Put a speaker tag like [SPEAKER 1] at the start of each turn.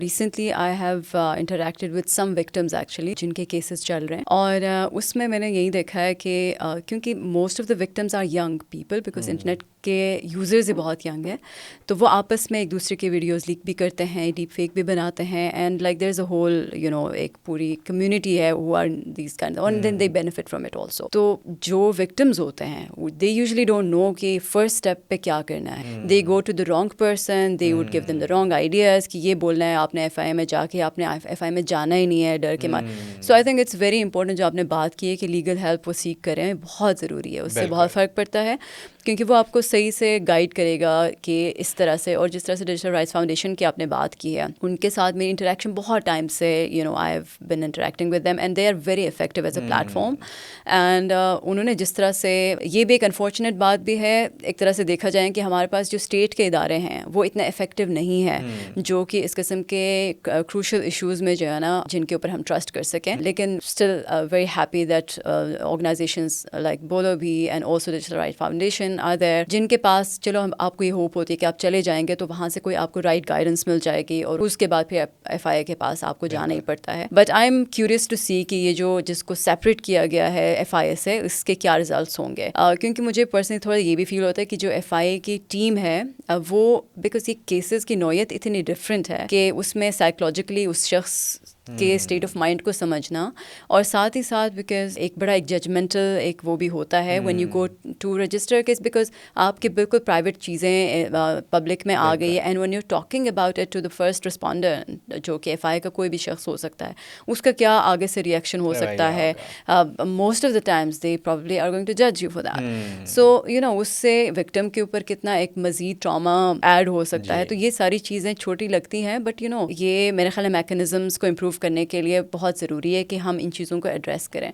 [SPEAKER 1] Recently I have interacted with some victims actually جن کے cases چل رہے ہیں، اور اس میں نے یہی دیکھا ہے کہ کیونکہ most of the victims are young people because internet کے یوزرز ہی بہت ینگ ہیں، تو وہ آپس میں ایک دوسرے کے ویڈیوز لیک بھی کرتے ہیں، ڈیپ فیک بھی بناتے ہیں، and like there is a whole ایک پوری کمیونٹی ہے who are these kind and then they benefit from it also. تو جو وکٹمز ہوتے ہیں دے یوزلی ڈونٹ نو کہ فرسٹ اسٹیپ پہ کیا کرنا ہے. They go to the wrong person, they would give them the wrong ideas کہ یہ بولنا ہے آپ نے ایف آئی اے میں جا کے، آپ نے ایف آئی اے میں جانا ہی نہیں ہے ڈر کے مار. So I think it's very important جو آپ نے بات کی ہے کہ لیگل ہیلپ وہ سیکھ کریں، بہت ضروری ہے، اس سے بہت فرق پڑتا ہے کیونکہ وہ آپ کو صحیح سے گائیڈ کرے گا کہ اس طرح سے. اور جس طرح سے ڈیجیٹل رائٹس فاؤنڈیشن کی آپ نے بات کی ہے، ان کے ساتھ میری انٹریکشن بہت ٹائم سے I have been interacting with them and they are very effective as a platform. And انہوں نے جس طرح سے، یہ بھی ایک انفارچونیٹ بات بھی ہے ایک طرح سے دیکھا جائے کہ ہمارے پاس جو اسٹیٹ کے ادارے ہیں وہ اتنے افیکٹو نہیں ہیں جو کہ اس قسم کے کروشل ایشوز میں جو ہے نا جن کے اوپر ہم ٹرسٹ کر سکیں. لیکن still very happy that organizations like Bolo Bhi and also digital right foundation are there, جن کے پاس چلو آپ کو یہ ہوپ ہوتی ہے کہ آپ چلے جائیں گے تو وہاں سے کوئی آپ کو رائٹ گائیڈنس مل جائے گی اور اس کے بعد پھر ایف آئی اے کے پاس آپ کو جانا ہی پڑتا ہے. But I am curious to see کہ یہ جو جس کو سیپریٹ کیا گیا ہے ایف آئی اے سے، اس کے کیا ریزلٹس ہوں گے. کیونکہ مجھے پرسنلی تھوڑا یہ بھی فیل ہوتا ہے کہ جو ایف آئی اے کی ٹیم ہے وہ بیکاز یہ کیسز کی نوعیت اتنی ڈفرینٹ ہے کہ اس میں سائیکولوجیکلی اس شخص کے اسٹیٹ آف مائنڈ کو سمجھنا، اور ساتھ ہی ساتھ بیکاز ایک بڑا ایک ججمنٹل ایک وہ بھی ہوتا ہے when you go to register case, because آپ کی بالکل پرائیویٹ چیزیں پبلک میں آ گئی ہے. And when you talking about it to the first responder جو کہ ایف آئی اے کا کوئی بھی شخص ہو سکتا ہے، اس کا کیا آگے سے ریئیکشن ہو سکتا ہے. Most of the times they probably are going to جج یو فار دیٹ. سو اس سے وکٹم کے اوپر کتنا ایک مزید ٹراما ایڈ ہو سکتا ہے. تو یہ ساری چیزیں چھوٹی لگتی ہیں بٹ یہ میرے خیال ہے میکینزمس کو امپروو کرنے کے لیے بہت ضروری ہے کہ ہم ان چیزوں کو ایڈریس کریں.